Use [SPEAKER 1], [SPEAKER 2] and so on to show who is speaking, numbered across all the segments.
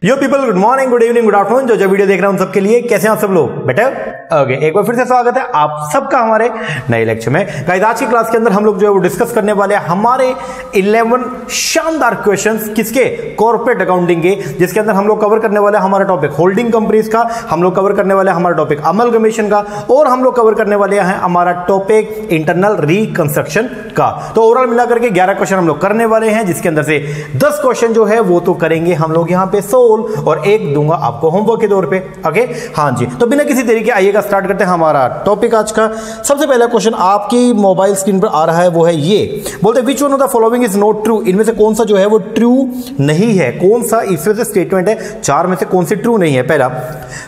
[SPEAKER 1] यो people, good morning, good evening, good afternoon. जो video देख रहे हैं उन सबके लिए कैसे हैं आप सब लोग? बेटर ओके, एक बार फिर से स्वागत है आप सबका हमारे नए लेक्चर में। गाइस, आज की क्लास के अंदर हम लोग जो है वो डिस्कस करने वाले हैं हमारे 11 शानदार क्वेश्चंस किसके, कॉर्पोरेट अकाउंटिंग के, जिसके अंदर हम लोग कवर करने वाले हमारा टॉपिक होल्डिंग कंपनीज का, हम लोग कवर करने वाले हमारा टॉपिक अमलगमेशन का, और हम लोग कवर करने वाले हैं हमारा टॉपिक इंटरनल रिकंस्ट्रक्शन का। तो ओवरऑल मिलाकर के 11 क्वेश्चन हम लोग करने वाले हैं, जिसके अंदर से 10 क्वेश्चन जो है वो तो करेंगे हम लोग यहाँ पे और एक दूंगा आपको होमवर्क के तौर पे। ओके, हाँ जी, तो बिना किसी देरी के आइएगा स्टार्ट करते हैं हमारा टॉपिक आज का। सबसे पहला क्वेश्चन आपकी मोबाइल स्क्रीन पर आ रहा है, वो है ये, बोलते which one of the following is not true. इनमें से कौन सा जो है वो ट्रू नहीं है, कौन सा इसमें से स्टेटमेंट है, चार में से कौन सी ट्रू नहीं है। पहला,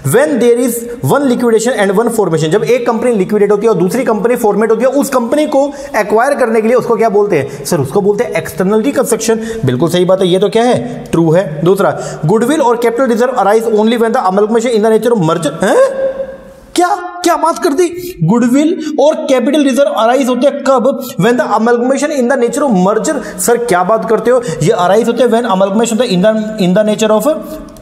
[SPEAKER 1] when there is one liquidation and one formation, जब एक कंपनी लिक्विडेट होती है और दूसरी कंपनी फॉर्मेट होती है, उस कंपनी को एक्वायर करने के लिए उसको क्या बोलते हैं सर? उसको बोलते हैं एक्सटर्नल रिकंस्ट्रक्शन। बिल्कुल सही बात है, ये तो क्या है, ट्रू है। दूसरा, गुडविल और capital reserve arise only when the amalgamation in the nature of merger. क्या बात कर दी? गुडविल और कैपिटल रिजर्व अराइज होते हैं कब? When the amalgamation in the nature of merger. Sir क्या बात करते हो, ये अराइज होते हैं व्हेन अमलगमेशन होता है in the nature of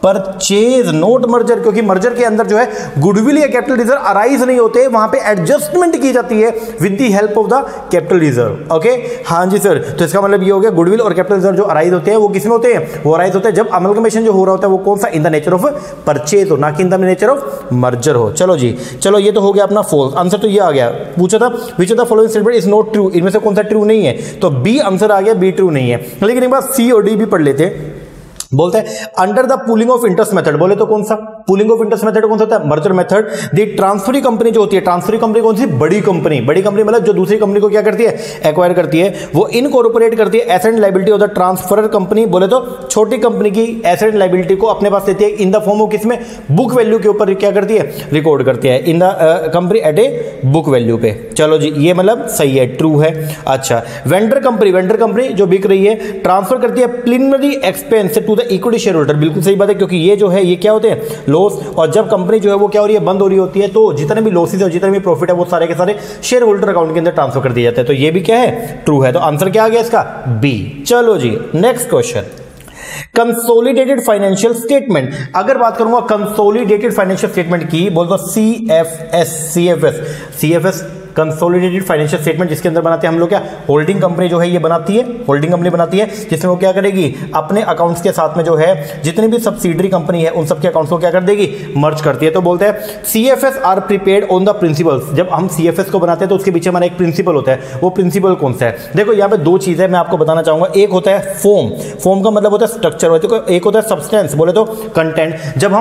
[SPEAKER 1] purchase, note merger, क्योंकि मर्जर के अंदर जो है गुडविल या कैपिटल रिजर्व अराइज नहीं होते, वहां पे एडजस्टमेंट की जाती है with the help of the capital reserve. Okay, हाँ जी सर, तो इसका मतलब ये हो गया गुडविल और कैपिटल रिजर्व जो अराइज होते हैं वो किसमें होते हैं? वो अराइज होते हैं जब अमलगमेशन जो हो रहा होता है वो कौन सा, इन द नेचर ऑफ परचेज हो, ना कि इन द नेचर ऑफ मर्जर हो। चलो जी, चलो ये तो हो गया अपना फॉल्स आंसर, तो ये आ गया। पूछा था which of the following statement is not true, इनमें से कौन सा ट्रू नहीं है, तो बी आंसर आ गया, बी ट्रू नहीं है। लेकिन एक बार सी और डी भी पढ़ लेते हैं। बोलते हैं under the pooling of interest method, बोले तो कौन सा पूलिंग ऑफ इंटरेस्ट मेथड कौन सा होता है? Merger method. The transferee company जो होती है, ट्रांसफरी कंपनी कौन सी? बड़ी कंपनी। बड़ी कंपनी मतलब जो दूसरी कंपनी को क्या करती है, एक्वायर करती है, वो इनकॉर्पोरेट करती है asset and liability of the transferor company. बोले तो छोटी कंपनी की एसेट एंड लायबिलिटी को अपने पास लेती है इन द फॉर्म ऑफ किसमें, बुक वैल्यू के ऊपर क्या करती है, रिकॉर्ड करती है in the company at a book value पे। चलो जी, ये मतलब सही है, ट्रू है। अच्छा, वेंडर कंपनी जो बिक रही है ट्रांसफर करती है preliminary expense to the equity share holder. बिल्कुल सही बात है, क्योंकि ये जो है ये क्या होते हैं, लॉस, और जब कंपनी जो है वो क्या हो रही है, बंद हो रही होती है, तो जितने भी लॉसेस और जितने भी प्रॉफिट है वो सारे के सारे शेयर होल्डर अकाउंट के अंदर ट्रांसफर कर दिए जाते हैं। तो ये भी क्या है, ट्रू है। तो आंसर क्या आ गया इसका, बी। चलो जी, next question, consolidated financial statement. अगर बात करूंगा कंसोलिडेटेड फाइनेंशियल स्टेटमेंट की, बोल दो सीएफएस कंसोलिडेटेड फाइनेंशियल स्टेटमेंट, जिसके अंदर बनाते हैं हम लोग क्या, होल्डिंग कंपनी जो है ये बनाती है, होल्डिंग कंपनी बनाती है, जिसमें वो क्या करेगी, अपने अकाउंट्स के साथ में जो है जितनी भी सब्सिडरी कंपनी है उन सबके अकाउंट्स को क्या कर देगी, मर्ज करती है। तो बोलते हैं CFS are prepared on the principles. जब हम सीएफएस को बनाते हैं तो उसके पीछे हमारा एक प्रिंसिपल होता है, वो प्रिंसिपल कौन सा है? देखो यहाँ पे दो चीजें मैं आपको बताना चाहूंगा। एक होता है फॉर्म का मतलब होता है स्ट्रक्चर, एक होता है सब्सटेंस, बोले तो कंटेंट। जब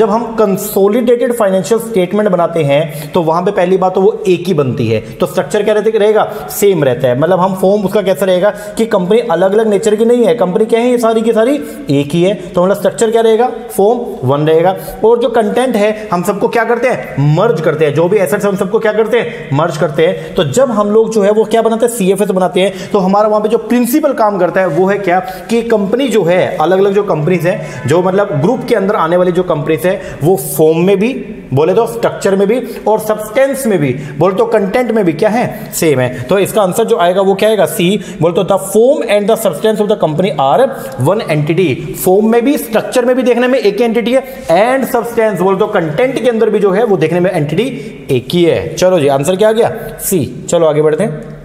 [SPEAKER 1] हम कंसोलिडेटेड फाइनेंशियल स्टेटमेंट बनाते हैं तो वहां पे पहली बात तो वो एक ही बनती है, तो स्ट्रक्चर क्या रहेगा, सेम रहता है। मतलब हम फॉर्म उसका कैसा रहेगा कि कंपनी अलग अलग नेचर की नहीं है, कंपनी क्या है, ये सारी की सारी एक ही है, तो मतलब स्ट्रक्चर क्या रहेगा, फॉर्म वन रहेगा। और जो कंटेंट है हम सबको क्या करते हैं, मर्ज करते हैं, जो भी एसेट्स है हम सबको क्या करते हैं, मर्ज करते हैं। तो जब हम लोग जो है वो क्या बनाते हैं, सीएफएस बनाते हैं, तो हमारा वहां पे जो प्रिंसिपल काम करता है वो है क्या, कि कंपनी जो है, अलग अलग जो कंपनीज है, जो मतलब ग्रुप के अंदर आने वाली जो कंपनीज है, वो फॉर्म में भी, बोले तो स्ट्रक्चर में भी, और सब्सटेंस में भी, बोले तो कंटेंट में भी क्या है, सेम है। तो इसका आंसर जो आएगा वो क्या आएगा, सी। बोले तो the form and the substance of the company are one entity. Form में भी, स्ट्रक्चर में भी देखने में एक एंटिटी है, एंड सब्सटेंस बोले तो कंटेंट के अंदर भी जो है वो देखने में एंटिटी एक ही है। चलो जी, आंसर क्या आ गया, सी। चलो आगे बढ़ते हैं।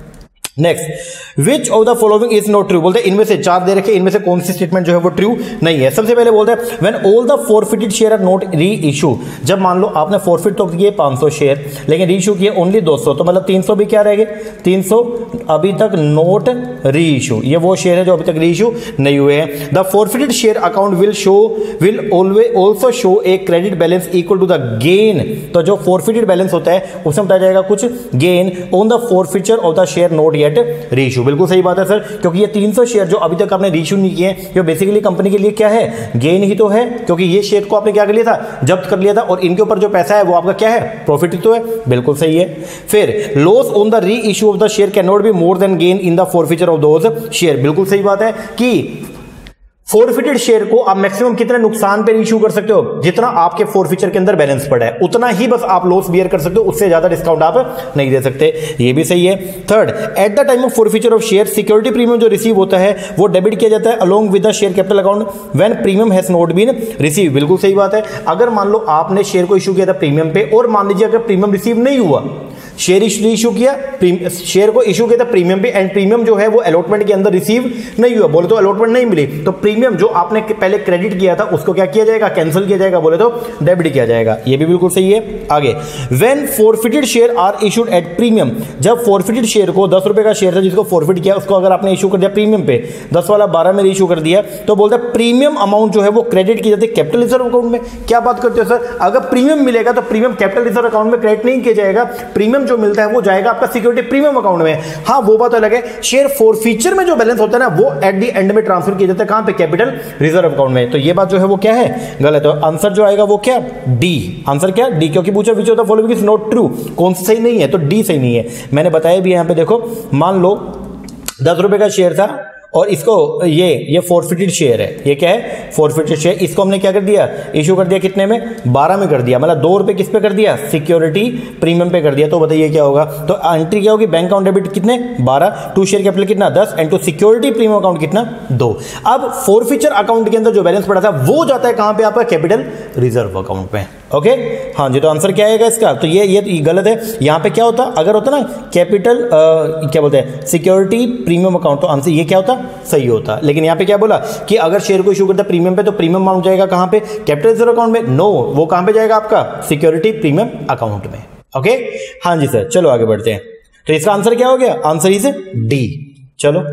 [SPEAKER 1] Next, which of the following is not true. बोलते हैं इनमें से चार दे रखे, इनमें से कौन सी स्टेटमेंट जो है वो ट्रू नहीं है। सबसे पहले बोलते हैं when all the forfeited share are not reissue. जब मान लो आपने फॉरफिट तो किए 500 शेयर, लेकिन री इशू किए ओनली 200, तो मतलब 300 भी क्या रह गए, 300 अभी तक नॉट री इशू। ये वो शेयर है जो अभी तक री इशू नहीं हुए हैं। The forfeited share account will always also show a credit balance equal to the gain. तो जो फॉरफिटेड बैलेंस होता है उसमें बताया जाएगा कुछ gain on the forfeiture of the share not reissue. बिल्कुल सही बात है सर, क्योंकि ये 300 शेयर जो अभी तक आपने रीइश्यू नहीं किए, जो बेसिकली कंपनी के लिए क्या है, गेन ही तो है, क्योंकि ये शेयर को आपने क्या कर लिया था, जब्त कर लिया था, और इनके ऊपर जो पैसा है वो आपका क्या है, प्रॉफिट ही तो है। बिल्कुल सही है। फिर लॉस ऑन द री issue of the share can not be more than gain in the forfeiture of those share. बिल्कुल सही बात है कि फोरफिटेड शेयर को आप मैक्सिमम कितने नुकसान पे इश्यू कर सकते हो, जितना आपके फोरफिचर के अंदर बैलेंस पड़ा है उतना ही बस आप लॉस बियर कर सकते हो, उससे ज्यादा डिस्काउंट आप नहीं दे सकते, ये भी सही है। Third, at the time of forfeiture of share security premium जो रिसीव होता है वो डेबिट किया जाता है along with the share capital account when premium has not been receive. बिल्कुल सही बात है। अगर मान लो आपने शेयर को इश्यू किया था प्रीमियम पे और मान लीजिए अगर प्रीमियम रिसीव नहीं हुआ, शेयर इशू किया, शेयर को इशू किया था प्रीमियम पे एंड प्रीमियम जो है वो अलॉटमेंट के अंदर रिसीव नहीं हुआ, बोले तो अलॉटमेंट नहीं मिली, तो प्रीमियम जो आपने पहले क्रेडिट किया था उसको क्या किया जाएगा, कैंसिल किया जाएगा, बोले तो डेबिट किया जाएगा, ये भी बिल्कुल सही है। आगे, when forfeited share are issued at premium, जब फॉरफिटेड शेयर को 10 रुपए का शेयर था जिसको फॉरफिट किया उसको अगर आपने इशू कर दिया प्रीमियम पे 10 वाला 12 में इशू कर दिया, तो बोलता है प्रीमियम अमाउंट जो है वो क्रेडिट की जाती है कैपिटल रिजर्व अकाउंट में। क्या बात करते हो सर, अगर प्रीमियम मिलेगा तो प्रीमियम कैपिटल रिजर्व अकाउंट में क्रेडिट नहीं किया जाएगा, प्रीमियम जो मिलता है वो जाएगा आपका सिक्योरिटी प्रीमियम अकाउंट में। हाँ वो बात अलग है, शेयर फॉरफीचर में जो बैलेंस होता है ना वो एट द एंड में ट्रांसफर किया जाता है कहां पे, कैपिटल रिजर्व अकाउंट में। तो ये बात जो है वो क्या है, गलत है। आंसर जो आएगा वो क्या, डी। आंसर क्या, डी, क्योंकि पूछा which of the following is not true, कौन सा सही नहीं है, तो डी सही नहीं है। मैंने बताया भी यहां पे देखो, मान लो 10 रुपए का शेयर था और इसको ये फॉरफिटेड शेयर है, ये क्या है, फॉरफिटेड शेयर, इसको हमने क्या कर दिया, इशू कर दिया कितने में, 12 में कर दिया, मतलब 2 रुपए किस पे कर दिया, सिक्योरिटी प्रीमियम पे कर दिया। तो बताइए क्या होगा, तो एंट्री क्या होगी, बैंक अकाउंट डेबिट कितने 12, टू शेयर कैपिटल कितना 10 and to security premium account कितना 2। अब फॉरफिचर अकाउंट के अंदर जो बैलेंस पड़ा था वो जाता है कहां पे, आपका कैपिटल रिजर्व अकाउंट में। ओके हाँ जी, तो आंसर क्या आएगा इसका, तो ये गलत है। यहां पे क्या होता, अगर होता ना कैपिटल क्या बोलते हैं, सिक्योरिटी प्रीमियम अकाउंट, तो आंसर ये क्या होता, सही होता। लेकिन यहां पे क्या बोला कि अगर शेयर को इशू करता है प्रीमियम पे तो प्रीमियम अमाउंट जाएगा कहां पे, कैपिटल रिजर्व अकाउंट में, नो, वो कहां पे जाएगा आपका सिक्योरिटी प्रीमियम अकाउंट में। ओके हाँ जी सर, चलो आगे बढ़ते हैं। तो इसका आंसर क्या हो गया, आंसर इज डी। चलो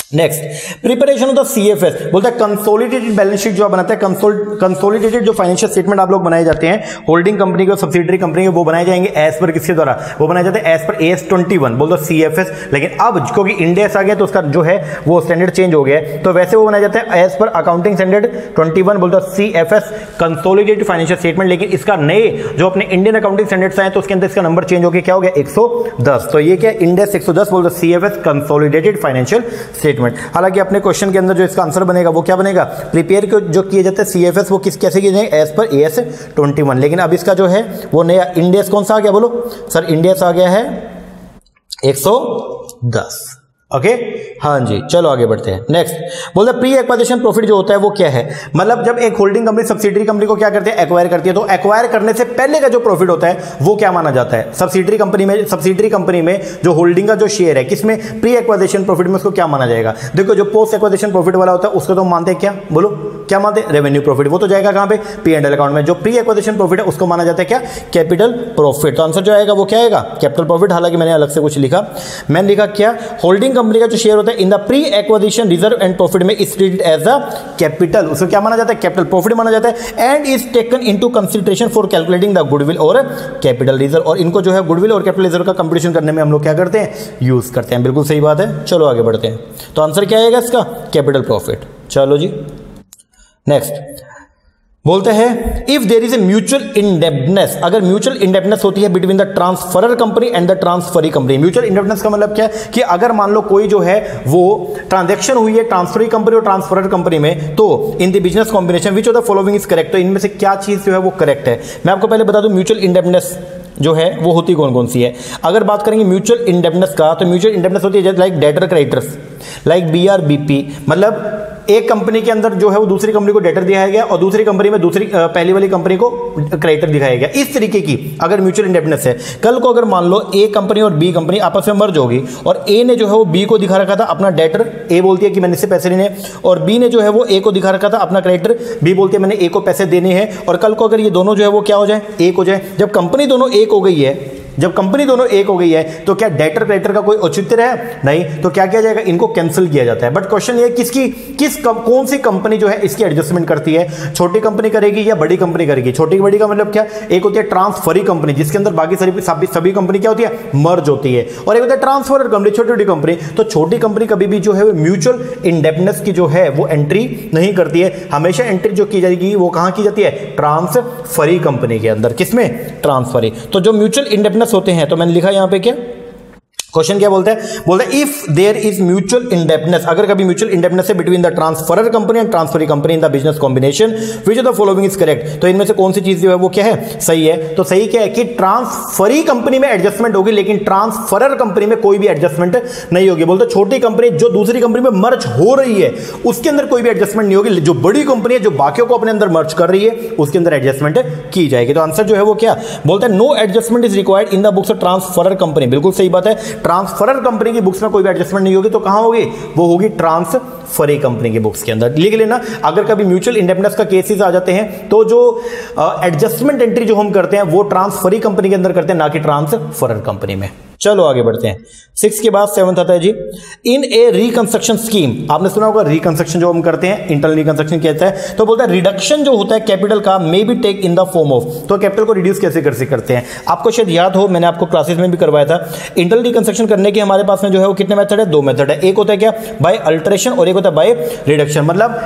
[SPEAKER 1] next, preparation of the CFS, बोलता है कंसोलिडेटेड बैलेंस शीट जो बनाता है, कंसोलिडेटेड जो फाइनेंशियल स्टेटमेंट आप लोग बनाए जाते हैं होल्डिंग कंपनी के, सब्सिडरी कंपनी के, वो बनाए जाएंगे एज पर किसके द्वारा, वो बनाए जाते हैं एज पर AS 21, बोल दो सीएफएस। लेकिन अब क्योंकि इंडिया आ गया तो उसका जो है वो स्टैंडर्ड चेंज हो गया है, तो वैसे वो बनाए जाते हैं एज पर अकाउंटिंग स्टैंडर्ड 21, बोलता है सीएफएस कंसोलिडेटेड फाइनेंशियल स्टेटमेंट। लेकिन इसका नए जो अपने इंडियन अकाउंटिंग स्टैंडर्ड्स आए तो उसके अंदर इसका नंबर चेंज हो गया, क्या हो गया 110। तो ये क्या इंडेक्स 110, बोलता है सीएफएस कंसोलिडेटेड फाइनेंशियल स्टेटमेंट। हालांकि अपने क्वेश्चन के अंदर जो इसका आंसर बनेगा वो क्या बनेगा, प्रिपेयर जो किए जाते हैं सीएफएस वो कैसे किए जाएंगे, एज पर AS 21। लेकिन अब इसका जो है वो नया इंडेक्स कौन सा आ गया, बोलो सर, इंडेक्स आ गया है 110। ओके हाँ जी, चलो आगे बढ़ते हैं। नेक्स्ट बोलते हैं प्री एक्वाजिशन प्रॉफिट जो होता है वो क्या है, मतलब जब एक होल्डिंग कंपनी सब्सिडरी कंपनी को क्या करती है, एक्वायर करती है, तो एक्वायर करने से पहले का जो प्रॉफिट होता है वो क्या माना जाता है, सब्सिडरी कंपनी में जो होल्डिंग का जो शेयर है किसमें, प्री एक्वाजिशन प्रॉफिट में, उसको क्या माना जाएगा। देखो जो पोस्ट एक्वाजिशन प्रॉफिट वाला होता है उसको तो मानते हैं क्या, बोलो क्या मानते हैं, रेवेन्यू प्रॉफिट, वो तो जाएगा कहां पे, P&L अकाउंट में। जो प्री एक्वाजिशन प्रॉफिट है उसको माना जाता है क्या, कैपिटल प्रॉफिट। तो आंसर जो आएगा वो क्या आएगा, कैपिटल प्रॉफिट। हालांकि मैंने अलग से कुछ लिखा, मैंने लिखा क्या, होल्डिंग कंपनी का जो शेयर होता है in the pre acquisition reserve and profit में is treated as a capital, उसको क्या माना जाता है, कैपिटल प्रॉफिट माना जाता है, and is taken into consideration for calculating the goodwill और कैपिटल रिजर्व। और इनको जो है गुडविल और कैपिटल रिजर्व का कंप्यूटेशन करने में हम लोग क्या करते हैं, यूज करते हैं। बिल्कुल सही बात है। चलो आगे बढ़ते हैं। तो आंसर क्या आएगा इसका, कैपिटल प्रॉफिट। चलो जी नेक्स्ट बोलते हैं if there is a mutual indebtedness, अगर म्यूचुअल इंडेप्टनेस होती है between the transferor company and the transferee company. Mutual indebtedness का मतलब क्या है कि अगर मान लो कोई जो है वो ट्रांजैक्शन हुई है ट्रांसफरी कंपनी और ट्रांसफरर कंपनी में, तो इन the business combination which of the following is correct, तो इनमें से क्या चीज जो है वो करेक्ट है। मैं आपको पहले बता दूं म्यूचुअल इंडेप्टनेस जो है वो होती कौन कौन सी है। अगर बात करेंगे म्यूचुअल इंडेप्टनेस का, तो म्यूचुअल इंडेप्टनेस होती है like debtor creditors, like BRBP, मतलब एक कंपनी के अंदर जो है वो दूसरी कंपनी को डेटर दिखाया गया और दूसरी कंपनी में दूसरी पहली वाली कंपनी को क्रेडिटर दिखाया गया। इस तरीके की अगर म्यूचुअल इंडेप्टनेस है, कल को अगर मान लो A कंपनी और B कंपनी आपस में मर्ज होगी और A ने जो है वो B को दिखा रखा था अपना डेटर, A बोलती है कि मैंने इससे पैसे लेने, और B ने जो है वो A को दिखा रखा था अपना क्रेडिटर, B बोलती है मैंने A को पैसे देने हैं, और कल को अगर ये दोनों जो है वो क्या हो जाए, एक हो जाए। जब कंपनी दोनों एक हो गई है, जब कंपनी दोनों एक हो गई है तो क्या डेटर क्रेडिटर का कोई औचित्य है, नहीं, तो क्या किया जाएगा, इनको कैंसिल किया जाता है। बट क्वेश्चन ये कौन सी कंपनी जो है इसकी एडजस्टमेंट करती है, छोटी कंपनी करेगी या बड़ी कंपनी करेगी। छोटी बड़ी का मतलब क्या, एक होती है ट्रांसफरी कंपनी जिसके अंदर बाकी सभी कंपनी क्या होती है, मर्ज होती है, और एक होता है ट्रांसफरर कंपनी, छोटी कंपनी। तो छोटी कंपनी कभी भी जो है म्यूचुअल इंडेप्टनेस की जो है वो एंट्री नहीं करती है, हमेशा एंट्री जो की जाएगी वो कहां की जाती है, ट्रांसफरी कंपनी के अंदर। किसमें, ट्रांसफरी। तो जो म्यूचुअल इंडेप्टनेस होते हैं, तो मैंने लिखा यहां पे क्या, क्वेश्चन क्या बोलता है if there is mutual indebtedness, अगर कभी म्यूचुअल इंडेप्टनेस है between the transferor company and transferee company in the business combination which of the following is correct, तो इनमें से कौन सी चीज जो है वो क्या है, सही है। तो सही क्या है कि ट्रांसफरी कंपनी में एडजस्टमेंट होगी लेकिन ट्रांसफरर कंपनी में कोई भी एडजस्टमेंट नहीं होगी। बोलते छोटी कंपनी जो दूसरी कंपनी में मर्ज हो रही है उसके अंदर कोई भी एडजस्टमेंट नहीं होगी, जो बड़ी कंपनी है जो बाकियों को अपने अंदर मर्ज कर रही है उसके अंदर एडजस्टमेंट की जाएगी। तो आंसर जो है वो क्या बोलता है, no adjustment is required in the books of transferor company. बिल्कुल सही बात है, ट्रांसफरर कंपनी की बुक्स में कोई भी एडजस्टमेंट नहीं होगी, तो कहां होगी, वो होगी ट्रांसफरी कंपनी की बुक्स के अंदर। लिख लेना, अगर कभी म्यूचुअल इंडेप्टनेस का केसेस आ जाते हैं तो जो एडजस्टमेंट एंट्री जो हम करते हैं वो ट्रांसफरी कंपनी के अंदर करते हैं, ना कि ट्रांसफरर कंपनी में। चलो आगे बढ़ते हैं। 6 के बाद 7 आता है जी, इन ए रिकंस्ट्रक्शन स्कीम। आपने सुना होगा रिकंस्ट्रक्शन जो हम करते हैं, इंटरनल रिकंस्ट्रक्शन कहता है। तो बोलता है रिडक्शन जो होता है कैपिटल का may be take in the form of, तो कैपिटल को रिड्यूस कैसे करते हैं, आपको शायद याद हो, मैंने आपको क्लासेस में भी करवाया था। इंटरनल रिकंस्ट्रक्शन करने के हमारे पास में जो है वो कितने मेथड है, 2 मेथड है। एक होता है क्या, बाय अल्टरेशन, और एक होता है बाय रिडक्शन। मतलब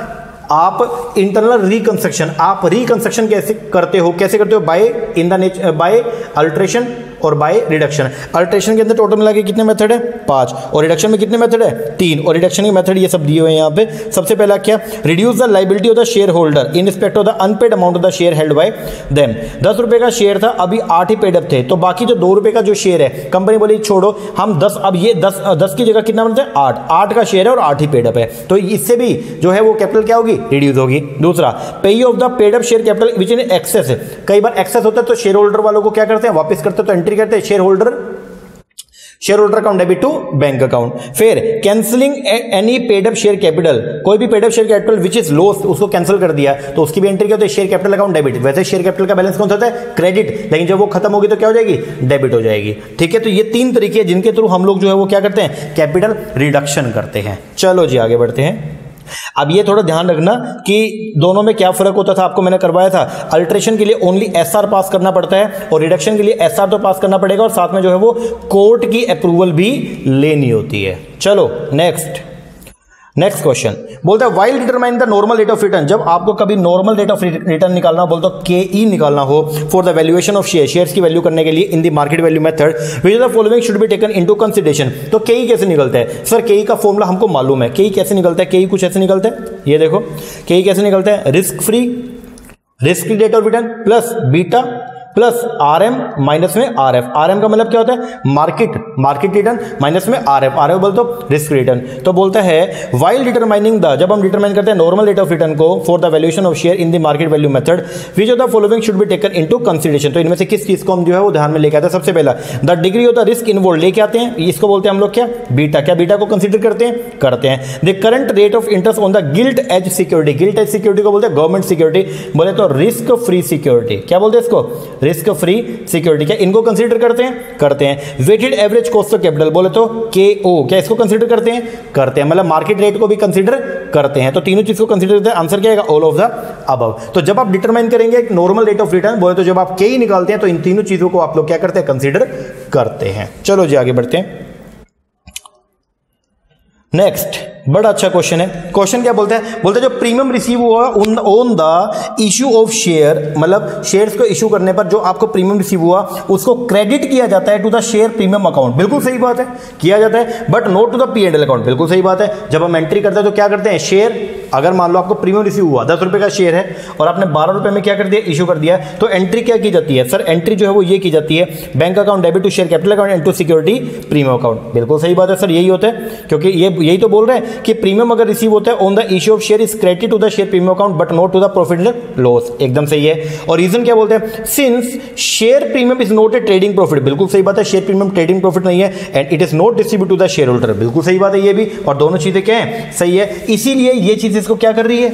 [SPEAKER 1] आप इंटरनल रिकंस्ट्रक्शन, आप रिकंस्ट्रक्शन कैसे करते हो, by in the nature, by alteration और बाय रिडक्शन। अल्टरेशन के अंदर टोटल मिला के कितने मेथड है, 5, और रिडक्शन में कितने मेथड है, 3। और रिडक्शन के मेथड ये सब दिए हुए हैं यहाँ पे। सबसे पहला क्या, reduce the liability of the share holder in respect of the unpaid amount of the share held by them. 10 रुपए का शेयर था, अभी 8 ही पेड अप थे, तो बाकी जो 2 रुपए का जो शेयर है कंपनी बोली छोड़ो, हम 10, अब ये 10 की जगह कितना बनता है, 8 का शेयर है और 8 ही पेड अप है, तो इससे भी जो है वो कैपिटल क्या होगी, रिड्यूस होगी। दूसरा, पे of the paid up share capital which in excess है, कई बार एक्सेस होता है तो शेयर होल्डर वालों को क्या करते हैं, वापस करते हैं, तो एंट्री करते हैं share holder account debit to bank account. फिर cancelling any paid up share capital, कोई भी paid up share capital which is loss, उसको कैंसिल कर दिया तो उसकी भी एंट्री क्या होती है, शेयर कैपिटल अकाउंट डेबिट। वैसे शेयर कैपिटल का बैलेंस कौन सा होता है, क्रेडिट, लेकिन जब वो खत्म होगी तो क्या हो जाएगी, डेबिट हो जाएगी। ठीक है, तो ये 3 तरीके हैं जिनके थ्रू हम लोग जो है वो क्या करते हैं, कैपिटल रिडक्शन करते हैं। चलो जी आगे बढ़ते हैं। अब ये थोड़ा ध्यान रखना कि दोनों में क्या फर्क होता था, आपको मैंने करवाया था। अल्टरेशन के लिए ओनली एसआर पास करना पड़ता है और रिडक्शन के लिए एसआर तो पास करना पड़ेगा और साथ में जो है वो कोर्ट की अप्रूवल भी लेनी होती है। चलो नेक्स्ट क्वेश्चन बोलता है while determine the normal rate of return, जब आपको कभी नॉर्मल रेट ऑफ रिटर्न निकालना हो, बोलता के निकालना हो for the valuation of shares की वैल्यू करने के लिए in the market value method which of the following should be taken into consideration. तो के कैसे निकलता है, सर के का फॉर्मूला हमको मालूम है, के कैसे निकलता है, के कुछ ऐसे निकलता है, ये देखो के कैसे निकलता है, risk free rate of return plus beta plus RM minus में आरएफ। आरएम का मतलब क्या होता है, मार्केट रिटर्न माइनस में आरएफ बोलते तो रिस्क रिटर्न। तो बोलता है व्हाइल डिटरमाइनिंग द, जब हम डिटरमाइन करते हैं नॉर्मल रेट ऑफ रिटर्न को for the valuation of share in the market value method which of the following should be taken into consideration. तो इनमें से किस चीज को हम जो है वो ध्यान में लेके आते हैं, सबसे पहला the degree of the risk involve लेके आते हैं, इसको बोलते हैं हम लोग क्या, बीटा। क्या बीटा को कंसीडर करते हैं। The current rate of interest on the gilt edge security, gilt edge security को बोलते हैं गवर्नमेंट सिक्योरिटी, बोले तो रिस्क फ्री सिक्योरिटी। क्या बोलते हैं इसको, रिस्क फ्री सिक्योरिटी। क्या इनको कंसीडर करते हैं। Weighted average cost of capital, बोले तो KO, क्या इसको कंसीडर करते हैं, मतलब मार्केट रेट को भी कंसीडर करते हैं। तो तीनों चीज को कंसीडर करते हैं। आंसर क्या आएगा, ऑल ऑफ द अबव। तो जब आप डिटरमाइन करेंगे नॉर्मल रेट ऑफ रिटर्न, बोले तो जब आप के निकालते हैं तो इन तीनों चीजों को आप लोग क्या करते हैं, कंसीडर करते हैं। चलो जी आगे बढ़ते हैं। नेक्स्ट बड़ा अच्छा क्वेश्चन है। क्वेश्चन क्या बोलता है, जो प्रीमियम रिसीव हुआ on the issue of share, मतलब शेयर्स को इश्यू करने पर जो आपको प्रीमियम रिसीव हुआ उसको क्रेडिट किया जाता है to the share premium account. बिल्कुल सही बात है, किया जाता है, but not to the P&L account. बिल्कुल सही बात है। जब हम एंट्री करते हैं तो क्या करते हैं, शेयर, अगर मान लो आपको प्रीमियम रिसीव हुआ 10 रुपए का शेयर है और आपने 12 रुपए में क्या कर दिया, इशू कर दिया, तो एंट्री क्या की जाती है, सर एंट्री जो है वो ये की जाती है, bank account debit to share capital account and to security premium account. बिल्कुल सही बात है सर, यही होता है, क्योंकि यही तो बोल रहे हैं कि प्रीमियम अगर रिसीव होता है on the issue of share is credit to the share premium account but not to the profit and loss. एकदम सही है। और रीजन क्या बोलते हैं, since share premium is not a trading profit. बिल्कुल सही बात है, शेयर प्रीमियम ट्रेडिंग प्रॉफिट नहीं है and it is not distribute to the share holder. बिल्कुल सही बात है ये भी, और दोनों चीजें क्या है, सही है। इसीलिए ये चीज इसको क्या कर रही है,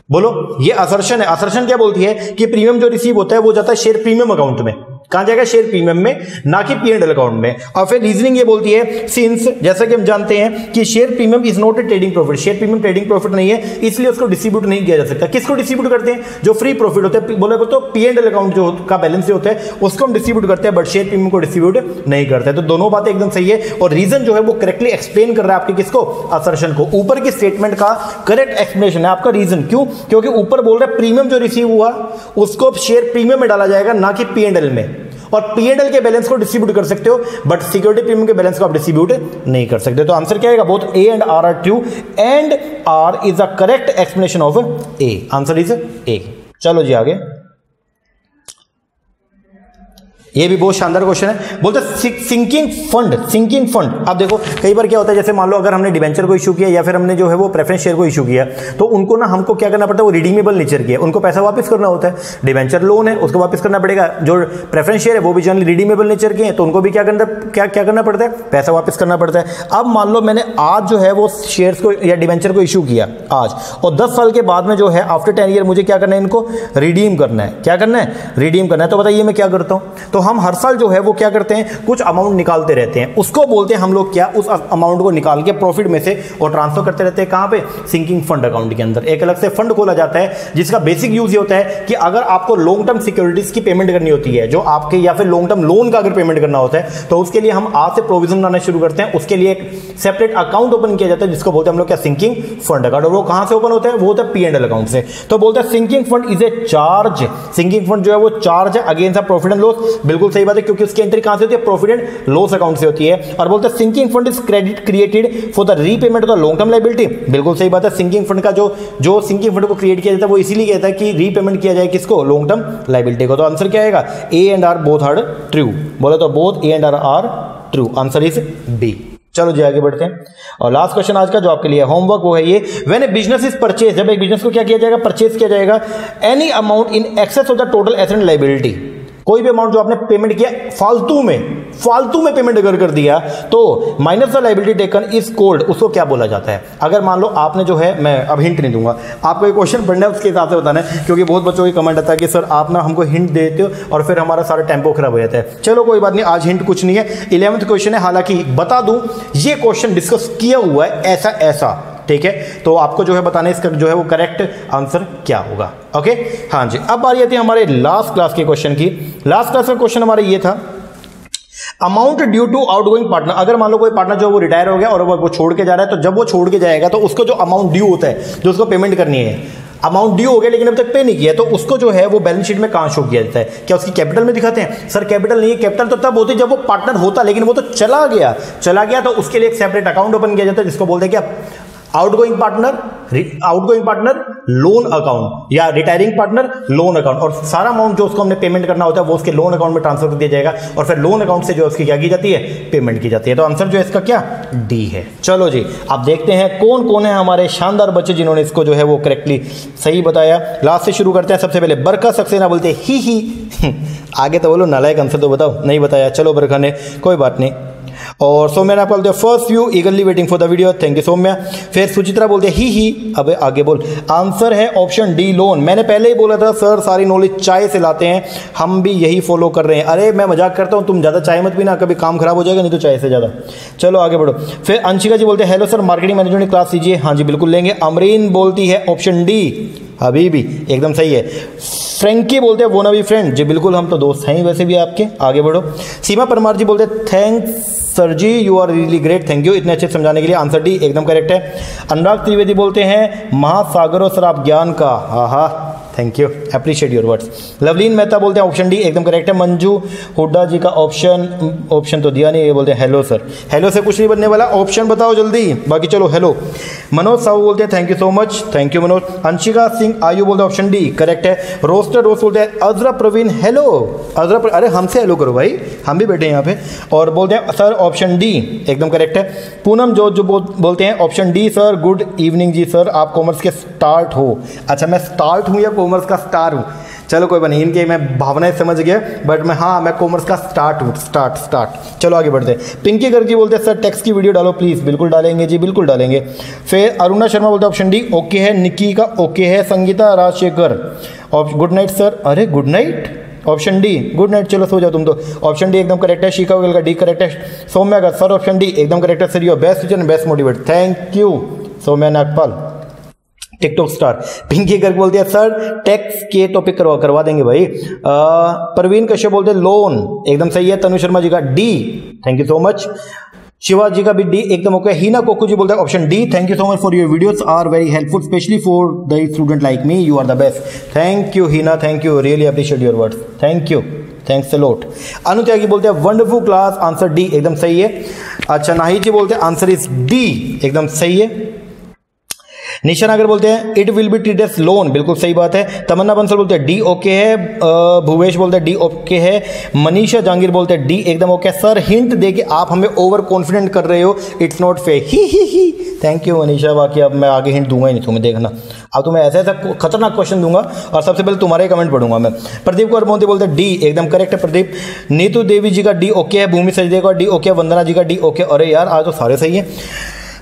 [SPEAKER 1] बोलो, ये असर्शन है। असर्शन क्या बोलती है कि प्रीमियम जो रिसीव होता है वो जाता है शेयर प्रीमियम अकाउंट में। कहां जाएगा, शेयर प्रीमियम में, ना कि P&L अकाउंट में। और फिर रीजनिंग ये बोलती है, सिंस जैसा कि हम जानते हैं कि share premium is not a trading profit, share premium trading profit नहीं है, इसलिए उसको डिस्ट्रीब्यूट नहीं किया जा सकता। किसको डिस्ट्रीब्यूट करते हैं, जो फ्री प्रॉफिट होता है, बोले तो P&L अकाउंट जो का बैलेंस जो होता है उसको हम डिस्ट्रीब्यूट करते हैं, बट शेयर प्रीमियम को डिस्ट्रीब्यूट नहीं करते। तो दोनों बातें एकदम सही है और रीजन जो है वो करेक्टली एक्सप्लेन कर रहा है आपके किसको, असर्शन को। ऊपर की स्टेटमेंट का करेक्ट एक्सप्लेनेशन है आपका रीजन। क्यों, क्योंकि ऊपर बोल रहा है प्रीमियम जो रिसीव हुआ उसको शेयर प्रीमियम में डाला जाएगा, ना कि P&L में, और P&L के बैलेंस को डिस्ट्रीब्यूट कर सकते हो, बट सिक्योरिटी प्रीमियम के बैलेंस को आप डिस्ट्रीब्यूट नहीं कर सकते। तो आंसर क्या आएगा? Both A and R are true and R is the correct explanation of A। Answer is A। चलो जी आगे, ये भी बहुत शानदार क्वेश्चन है। बोलते सिंकिंग फंड। अब देखो कई बार क्या होता है, जैसे मान लो अगर हमने डिबेंचर को इशू किया या फिर हमने जो है वो प्रेफरेंस शेयर को इशू किया, तो उनको ना हमको क्या करना पड़ता है, वो रिडीमेबल नेचर की है, उनको पैसा वापस करना होता है। डिबेंचर लोन है, उसको वापस करना पड़ेगा। जो प्रेफरेंस शेयर है वो भी जनरली रिडीमेबल नेचर के हैं, तो उनको भी क्या करना पड़ता है, पैसा वापस करना पड़ता है। अब मान लो मैंने आज जो है वो शेयर्स को या डिबेंचर को इशू किया आज, और 10 साल के बाद में जो है आफ्टर 10 ईयर मुझे क्या करना है, इनको रिडीम करना है। क्या करना है? रिडीम करना है। तो बताइए मैं क्या करता हूं? तो हम हर साल जो है वो क्या करते हैं, कुछ अमाउंट निकालते रहते हैं, उसको बोलते हैं हम लोग क्या, उस अमाउंट को निकाल के प्रॉफिट में से और ट्रांसफर करते रहते हैं। कहां पे? सिंकिंग फंड अकाउंट के अंदर एक अलग से फंड खोला जाता है, जिसका बेसिक यूज ये होता है कि अगर आपको लॉन्ग टर्म सिक्योरिटीज की पेमेंट करनी होती है, जो आपके, या फिर लॉन्ग टर्म लोन का अगर पेमेंट करना होता है, तो उसके लिए हम आज से प्रोविजन बनाना शुरू करते हैं। उसके लिए एक सेपरेट अकाउंट ओपन किया जाता है, जिसको बोलते हैं हम लोग क्या, सिंकिंग फंड अकाउंट। और वो कहां से ओपन होता है? वो होता है P&L अकाउंट से। तो बोलते हैं sinking fund is a charge. Sinking fund जो है वो चार्ज है अगेंस्ट प्रॉफिट एंड लॉस। बिल्कुल सही बात है, क्योंकि उसकी एंट्री कहां से होती है? प्रॉफिट एंड लॉस अकाउंट से होती है। और बोलते हैं sinking fund is created for the repayment of the long term liability. बिल्कुल सही बात है। सिंकिंग फंड का जो सिंकिंग फंड को क्रिएट किया जाता है वो इसीलिए कहता है कि रीपेमेंट किया जाए किसको? लॉन्ग टर्म लायबिलिटी को। तो आंसर क्या आएगा? A and R both are true. बोले तो both A and R are true. Answer is B। चलो जी आगे बढ़ते हैं, और लास्ट क्वेश्चन आज का जो आपके लिए होमवर्क वो है ये, when A business is purchase, जब एक बिजनेस को क्या किया जाएगा? परचेज किया जाएगा। Any amount in excess of the total asset liability, कोई भी अमाउंट जो आपने पेमेंट किया फालतू में पेमेंट अगर कर दिया, तो minus the liability taken is called, उसको क्या बोला जाता है? अगर मान लो आपने जो है, मैं अब हिंट नहीं दूंगा, आपको एक क्वेश्चन पढ़ना है उसके हिसाब से बताना है, क्योंकि बहुत बच्चों की कमेंट आता है कि सर आप ना हमको हिंट देते हो और फिर हमारा सारा टेम्पो खराब हो जाता है। चलो कोई बात नहीं, आज हिंट कुछ नहीं है, 11th क्वेश्चन है। हालांकि बता दूं ये क्वेश्चन डिस्कस किया हुआ है ऐसा, ठीक है? तो आपको जो है बताने इसका जो है वो करेक्ट आंसर क्या होगा। ओके, हाँ जी। अब बारी आती है हमारे लास्ट क्लास के क्वेश्चन की। लास्ट क्लास का क्वेश्चन हमारे ये था, amount due to outgoing partner. अगर मान लो कोई पार्टनर जो वो रिटायर हो गया और वो छोड़ के जा रहा है, तो जब वो छोड़ के जाएगा तो उसको जो अमाउंट ड्यू होता है, जो उसको पेमेंट करनी है, अमाउंट ड्यू हो गया लेकिन अभी तक पे नहीं किया, तो उसको जो है वो बैलेंस शीट में कहां शो किया जाता है? क्या उसकी कैपिटल में दिखाते हैं? सर कैपिटल नहीं है, कैपिटल तो तब होती है जब वो पार्टनर होता, लेकिन वो तो चला गया, तो उसके लिए एक सेपरेट अकाउंट ओपन किया जाता है, जिसको बोलते हैं क्या? आउटगोइंग पार्टनर लोन अकाउंट, या रिटायरिंग पार्टनर लोन अकाउंट। और सारा अमाउंट जो उसको हमने पेमेंट करना होता है वो उसके लोन अकाउंट में ट्रांसफर कर दिया जाएगा, और फिर लोन अकाउंट से जो उसकी क्या की जाती है? पेमेंट की जाती है। तो आंसर जो है इसका क्या? डी है। चलो जी, अब देखते हैं कौन कौन है हमारे शानदार बच्चे जिन्होंने इसको जो है वो करेक्टली सही बताया। लास्ट से शुरू करते हैं। सबसे पहले बरका सक्सेना बोलते ही आगे तो बोलो नालायक, आंसर तो बताओ। नहीं बताया, चलो बरका ने, कोई बात नहीं। और सौम्या ने आपको बोलते first view eagerly waiting for the video, thank you Saumya. फिर सुचित्रा बोलते ही, अब आगे बोल। आंसर है ऑप्शन डी लोन। मैंने पहले ही बोला था सर सारी नॉलेज चाय से लाते हैं, हम भी यही फॉलो कर रहे हैं। अरे मैं मजाक करता हूँ, तुम ज़्यादा चाय मत पीना, कभी काम खराब हो जाएगा, नहीं तो चाय से ज़्यादा। चलो आगे बढ़ो। फिर अंशिका जी बोलते हैं हेलो सर मार्केटिंग मैनेजमेंट की क्लास लीजिए। हाँ जी बिल्कुल लेंगे। अमरीन बोलती है ऑप्शन डी, अभी भी एकदम सही है। फ्रेंकी बोलते हैं वो ना भी फ्रेंड, जी बिल्कुल हम तो दोस्त हैं वैसे भी आपके। आगे बढ़ो। सीमा परमार जी बोलते हैं thanks sir ji, you are really great, thank you इतने अच्छे समझाने के लिए। आंसर डी एकदम करेक्ट है। अनुराग त्रिवेदी बोलते हैं महासागरों सर आप ज्ञान का, हाँ thank you, appreciate your words. Lovleen Mehta बोलते हैं ऑप्शन डी एकदम करेक्ट है। मंजू हुड्डा जी का ऑप्शन तो दिया नहीं, ये बोलते हैं हेलो सर। हेलो से कुछ नहीं बनने वाला, ऑप्शन बताओ जल्दी, बाकी चलो हेलो। मनोज साहू बोलते हैं thank you so much, thank you Manoj. Anshika Singh आयु बोलते हैं ऑप्शन डी करेक्ट है। रोस्टर रोस्ट बोलते हैं अजरा प्रवीण हेलो। अजरा अरे हमसे हेलो करो भाई, हम भी बैठे हैं यहाँ पे। और बोलते हैं सर ऑप्शन डी एकदम करेक्ट है। पूनम जो बोलते हैं option D sir, good evening जी सर, आप कॉमर्स के स्टार्ट हो। अच्छा मैं स्टार्ट हूँ या कॉमर्स का स्टार हूँ? चलो कोई बात नहीं, इनके मैं भावनाएं समझ गया, बट मैं कॉमर्स का स्टार्ट हूँ, स्टार्ट। चलो आगे बढ़ते हैं। पिंकी गर्ग जी बोलते हैं सर टेक्स्ट की वीडियो डालो प्लीज़, बिल्कुल डालेंगे जी, बिल्कुल डालेंगे। फिर अरुणा शर्मा बोलते हैं ऑप्शन डी ओके है। निकी का ओके है। Sangeeta Rajasekhar good night sir, अरे good night option D, good night, चलो सो जाओ तुम तो। ऑप्शन डी एकदम करेक्ट है। शिखा वगैरह का डी करेक्ट है। सौम्या का सर ऑप्शन डी एकदम करेक्ट है। Sir your best teacher and best motivate, thank you Saumya Nagpal. TikTok star Pinky Garg बोलती है सर टैक्स के टॉपिक करवा देंगे भाई। प्रवीण कश्यप बोलते हैं लोन एकदम सही है। तनु शर्मा जी का D, thank you so much. Shiva ji का भी डी एकदम ओके। हीना कोकू जी बोलते हैं option D, thank you so much for your videos are very helpful specially for the student like me, you are the best. Thank you Heena, thank you, really appreciate your words, thank you. Thanks a lot. Anu Tyagi बोलते हैं wonderful class, answer D एकदम सही है। अच्छा नाहिद जी बोलते हैं answer is D एकदम सही है। निशा नागर बोलते हैं it will be treated as loan, बिल्कुल सही बात है। तमन्ना बंसल बोलते हैं डी ओके है। भुवेश बोलते हैं डी ओके है। मनीषा जहांगीर बोलते हैं डी एकदम ओके। सर हिंट दे के आप हमें ओवर कॉन्फिडेंट कर रहे हो, it's not fake. He thank you Manisha, बाकी अब मैं आगे हिंट दूंगा ही नहीं तुम्हें, देखना अब तुम्हें ऐसा ऐसा खतरनाक क्वेश्चन दूंगा और सबसे पहले तुम्हारे कमेंट पढ़ूंगा मैं। प्रदीप कुमार मोदी बोलते हैं डी एकदम करेक्ट है प्रदीप। नीतू देवी जी का डी ओके है। भूमि सचदेव का डी ओके है। वंदना जी का डी ओके। अरे यार आज तो सारे सही है।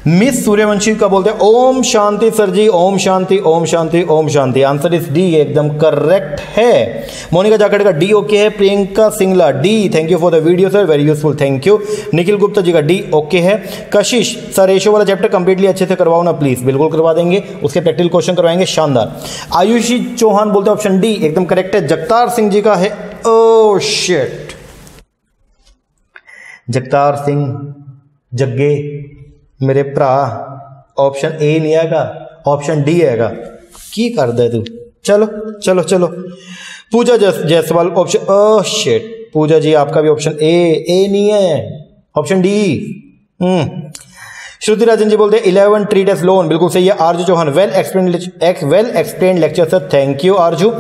[SPEAKER 1] मिस सूर्यवंशी का बोलते हैं ओम शांति सर जी, ओम शांति ओम शांति ओम शांति, आंसर इज डी एकदम करेक्ट है। मोनिका जाखड़ का डी ओके है। Priyanka Singla D, thank you for the video sir, very useful, thank you. Nikhil Gupta ji का डी ओके है। कशिश सर रेशो वाला चैप्टर कंप्लीटली अच्छे से करवाओ ना प्लीज, बिल्कुल करवा देंगे, उसके प्रैक्टिकल क्वेश्चन करवाएंगे, शानदार। आयुषी चौहान बोलते हैं ऑप्शन डी एकदम करेक्ट है। जगतार सिंह जी का है, ओ शिट, जगतार सिंह जग्गे मेरे भरा, ऑप्शन ए नहीं आएगा, ऑप्शन डी आएगा, की कर दे तू। चलो चलो चलो। पूजा जायसवाल ऑप्शन, ओह शिट, पूजा जी आपका भी ऑप्शन ए नहीं है, ऑप्शन डी। श्रुति राजन जी बोलते हैं 11 ट्रीट एज लोन, बिल्कुल सही है। Arzoo Chauhan well explain lecture sir, thank you Arzoo,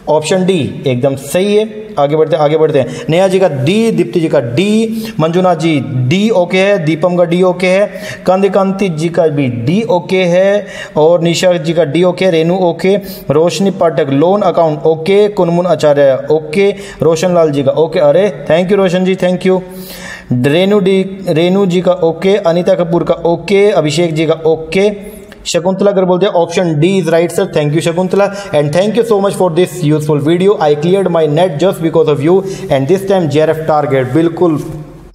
[SPEAKER 1] option D एकदम सही है। आगे बढ़ते हैं। नेहा जी का डी, दीप्ति जी का D, Manjunath G D okay है। दीपम का डी ओके है। कांति जी का भी डी ओके है। और निशा जी का D okay. Renu okay. Roshni Pathak loan account okay. Kunmun Acharya okay. Roshan Lal ji का ओके, अरे thank you Roshan ji, thank you. Renu ji का ओके। अनीता कपूर का ओके। अभिषेक जी का ओके। शकुंतला अगर बोलते हैं option D is right sir, thank you Shakuntala and thank you so much for this useful video. I cleared my NET just because of you and this time JRF target बिल्कुल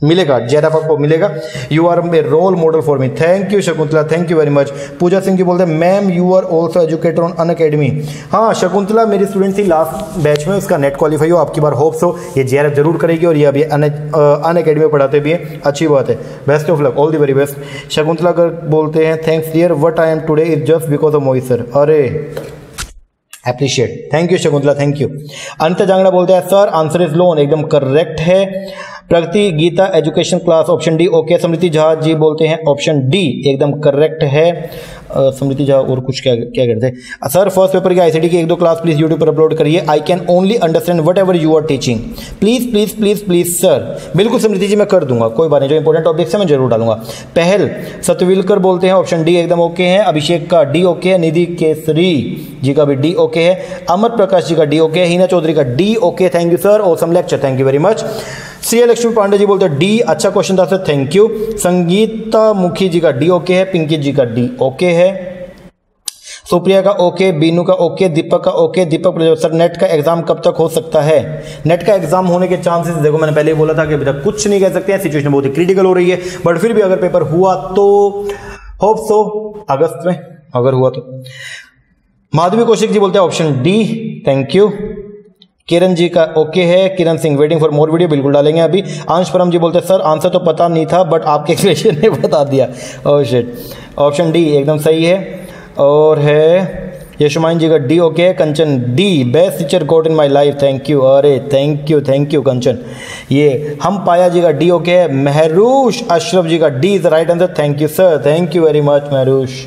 [SPEAKER 1] मिलेगा, JRF आपको मिलेगा। You are a role model for me, thank you Shakuntala, thank you very much. Pooja Singh ji बोलते हैं ma'am you are also educator on Unacademy. हाँ शकुंतला मेरी student थी last batch में, उसका नेट क्वालिफाई हो, आपकी बार होप्स हो ये जेआरएफ जरूर करेगी और ये अभी अनअकैडमी में पढ़ाते भी हैं, अच्छी बात है, best of luck, all the very best. Shakuntala अगर बोलते हैं thanks dear what I am today is just because of Mohit sir, अरे appreciate, thank you Shakuntala, thank you. Anita Jangra बोलते हैं सर आंसर इज लोन, एकदम करेक्ट है। Pragati Geeta education class option D okay. Smriti Jha ji बोलते हैं ऑप्शन डी एकदम करेक्ट है। समृति झा और कुछ क्या करते हैं सर, फर्स्ट पेपर की आईसीटी की 1-2 क्लास प्लीज यूट्यूब पर अपलोड करिए, I can only understand whatever you are teaching, please please please please sir. बिल्कुल समृति जी मैं कर दूंगा, कोई बात नहीं, जो इंपॉर्टेंट टॉपिक्स है मैं जरूर डालूंगा। पहल सतविलकर बोलते हैं ऑप्शन डी एकदम ओके है। अभिषेक का डी ओके है। निधि केसरी जी का भी डी ओके है। अमर प्रकाश जी का डी ओके है। हिना चौधरी का D okay, thank you sir, awesome lecture, thank you very much. Shri Lakshmi Pandey ji बोलते हैं डी, अच्छा क्वेश्चन था सर, थैंक यू। संगीता मुखी जी का डी ओके है। पिंकी जी का डी ओके है। सुप्रिया का ओके। बीनू का ओके। दीपक का ओके। दीपक सर नेट का एग्जाम कब तक हो सकता है? नेट का एग्जाम होने के चांसेस देखो मैंने पहले ही बोला था कि अभी तक कुछ नहीं कह सकते हैं, सिचुएशन बहुत ही क्रिटिकल हो रही है, बट फिर भी अगर पेपर हुआ तो होप सो अगस्त में अगर हुआ तो। माधवी कौशिक जी बोलते हैं option D, thank you. Kiran ji का ओके है। Kiran Singh waiting for more video, बिल्कुल डालेंगे अभी। अंश परम जी बोलते हैं सर आंसर तो पता नहीं था बट आपके क्वेश्चन ने बता दिया, ओह शिट, ऑप्शन डी एकदम सही है। और है यशुमान जी का डी ओके है। Kanchan D best teacher got in my life, thank you, अरे थैंक यू कंचन। ये हम पाया जी का डी ओके है। महरूश अशरफ जी का D is right answer, thank you sir, thank you very much Mahrush.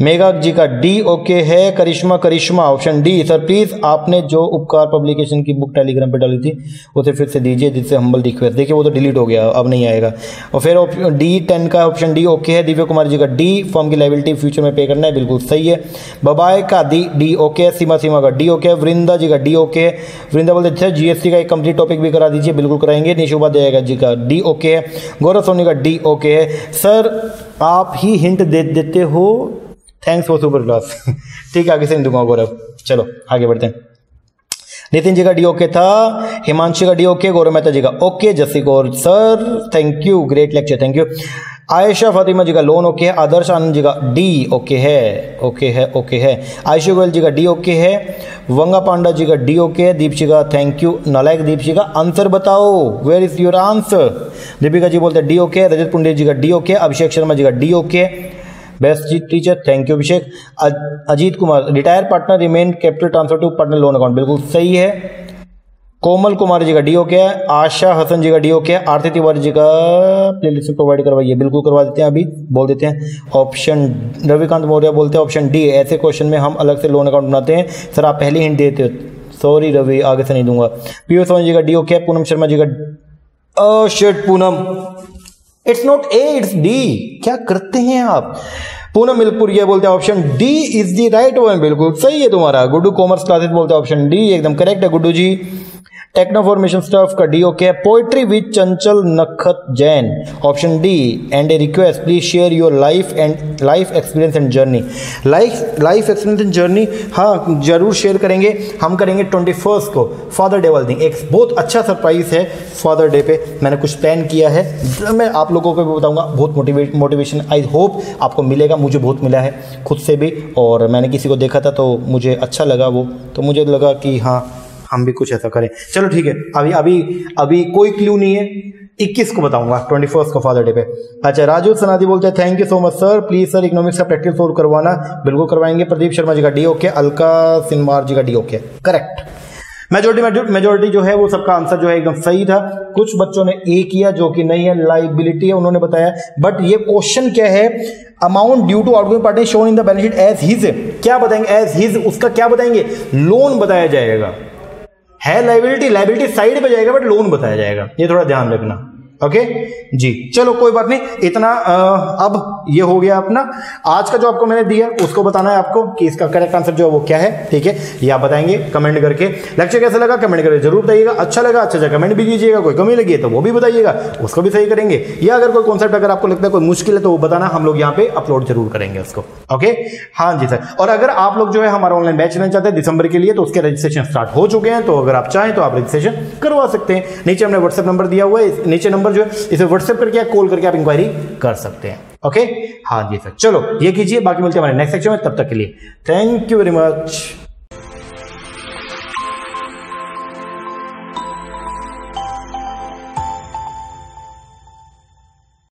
[SPEAKER 1] Megha ji का डी ओके है। Karishma option D sir, please आपने जो उपकार पब्लिकेशन की बुक टेलीग्राम पे डाली थी उसे फिर से दीजिए, जिससे हम्बल रिक्वेस्ट, देखिए वो तो डिलीट हो गया, अब नहीं आएगा। और फिर डी 10 का ऑप्शन डी ओके है। दिव्य कुमार जी का डी, फॉर्म की लाइबिलिटी फ्यूचर में पे करना है, बिल्कुल सही है। बबाई का डी ओके है। सीमा का डी ओके है। वृंदा जी का डी ओके है। वृंदा बोलते थे जीएसटी का एक कंप्लीट टॉपिक भी करा दीजिए, बिल्कुल कराएंगे। निशोभा देगा जी का डी ओके है। गौरव सोनी का डी ओके है। सर आप ही हिंट दे देते हो, थैंक्स फॉर सुपर क्लास, ठीक है आगे से नहीं दूंगा गौरव। चलो आगे बढ़ते हैं। नितिन जी का डी ओके था। हिमांशी का डी ओके। गौरव मेहता जी का okay. Jassi Gaur sir thank you, great lecture, thank you. Ayesha Fatima ji का लोन ओके है। आदर्श आनंद जी का डी ओके है। आयशा गोयल जी का डी ओके है। वंगा पांडा जी का डी ओके है। दीप जी का थैंक यू। नालायक दीप जी का आंसर बताओ, where is your answer? Deepika ji बोलते हैं डी ओके। रजत पुंडे जी का डी ओके। अभिषेक शर्मा जी का D okay, best teacher, thank you Abhishek. Ajit Kumar retire partner remain capital transfer to partner loan account, बिल्कुल सही है। कोमल कुमार जी का डी ओके है, आशा हसन जी का डी ओके है, आरती तिवारी जी का प्लेलिस्ट प्रोवाइड करवाइए, बिल्कुल करवा देते हैं, अभी बोल देते हैं। ऑप्शन रविकांत मौर्य बोलते हैं ऑप्शन डी, ऐसे क्वेश्चन में हम अलग से लोन अकाउंट बनाते हैं। सर आप पहले हिंट देते हो, सॉरी रवि, आगे से नहीं दूंगा। पीयूष सोनी जी का डी ओके है, पूनम शर्मा जी का shit Poonam, it's not a it's D, क्या करते हैं आप। पूनम मिल्कपुर ये बोलते हैं option D is the right one, बिल्कुल सही है तुम्हारा। गुड्डू कॉमर्स क्लासेस बोलते हैं ऑप्शन डी एकदम करेक्ट है Guddu ji. Techno formation stuff का डी ओके है। Poetry with Chanchal Nakhat Jain option D. And a request please share your life experience and journey. Life experience and journey, हाँ जरूर शेयर करेंगे। हम करेंगे 21 को फादर डे वाले दिन, एक बहुत अच्छा सरप्राइज है फादर डे पे, मैंने कुछ प्लान किया है, मैं आप लोगों को भी बताऊंगा। बहुत मोटिवेशन आई होप आपको मिलेगा, मुझे बहुत मिला है खुद से भी, और मैंने किसी को देखा था तो मुझे अच्छा लगा वो, तो मुझे लगा कि हाँ हम भी कुछ ऐसा करें। चलो ठीक है, अभी कोई क्लू नहीं है, 21 को बताऊंगा 21 को फादर डे पे। अच्छा राजू सनादी बोलते हैं thank you so much sir, please sir economics का प्रैक्टिस सोल्व करवाना, बिल्कुल करवाएंगे। प्रदीप शर्मा जी का डी ओके, अलका सिन्वार जी का डी ओके, करेक्ट। मेजोरिटी जो है वो सबका आंसर जो है एकदम सही था। कुछ बच्चों ने ए किया जो कि नहीं है, लाइबिलिटी है उन्होंने बताया, बट ये क्वेश्चन क्या है, amount due to outgoing party shown in the balance sheet as his, क्या बताएंगे एज हिज, उसका क्या बताएंगे, लोन बताया जाएगा। है लाइबिलिटी साइड पे जाएगा बट लोन बताया जाएगा, ये थोड़ा ध्यान रखना। ओके जी, चलो कोई बात नहीं, इतना अब ये हो गया अपना आज का जो आपको मैंने दिया, उसको बताना है आपको कि इसका करेक्ट आंसर जो है वो क्या है। ठीक है, ये आप बताएंगे कमेंट करके। लेक्चर कैसा लगा कमेंट करके जरूर बताइएगा, अच्छा लगा अच्छा कमेंट भी कीजिएगा, कोई कमी लगी है तो वो भी बताइएगा, उसको भी सही करेंगे। या अगर कोई कॉन्सेप्ट अगर आपको लगता है कोई मुश्किल है तो वो बताना, हम लोग यहाँ पे अपलोड जरूर करेंगे उसको। ओके हाँ जी सर, और अगर आप लोग जो है हमारा ऑनलाइन बैच लेना चाहते हैं दिसंबर के लिए, तो उसके रजिस्ट्रेशन स्टार्ट हो चुके हैं, तो अगर आप चाहें तो आप रजिस्ट्रेशन करवा सकते हैं। नीचे हमने व्हाट्सएप नंबर दिया हुआ है, नीचे नंबर जो है इसे व्हाट्सएप करके या कॉल करके आप इंक्वायरी कर सकते हैं। ओके हाँ जी सर, चलो ये कीजिए, बाकी मिलते हैं हमारे नेक्स्ट सेक्शन में, तब तक के लिए थैंक यू वेरी मच।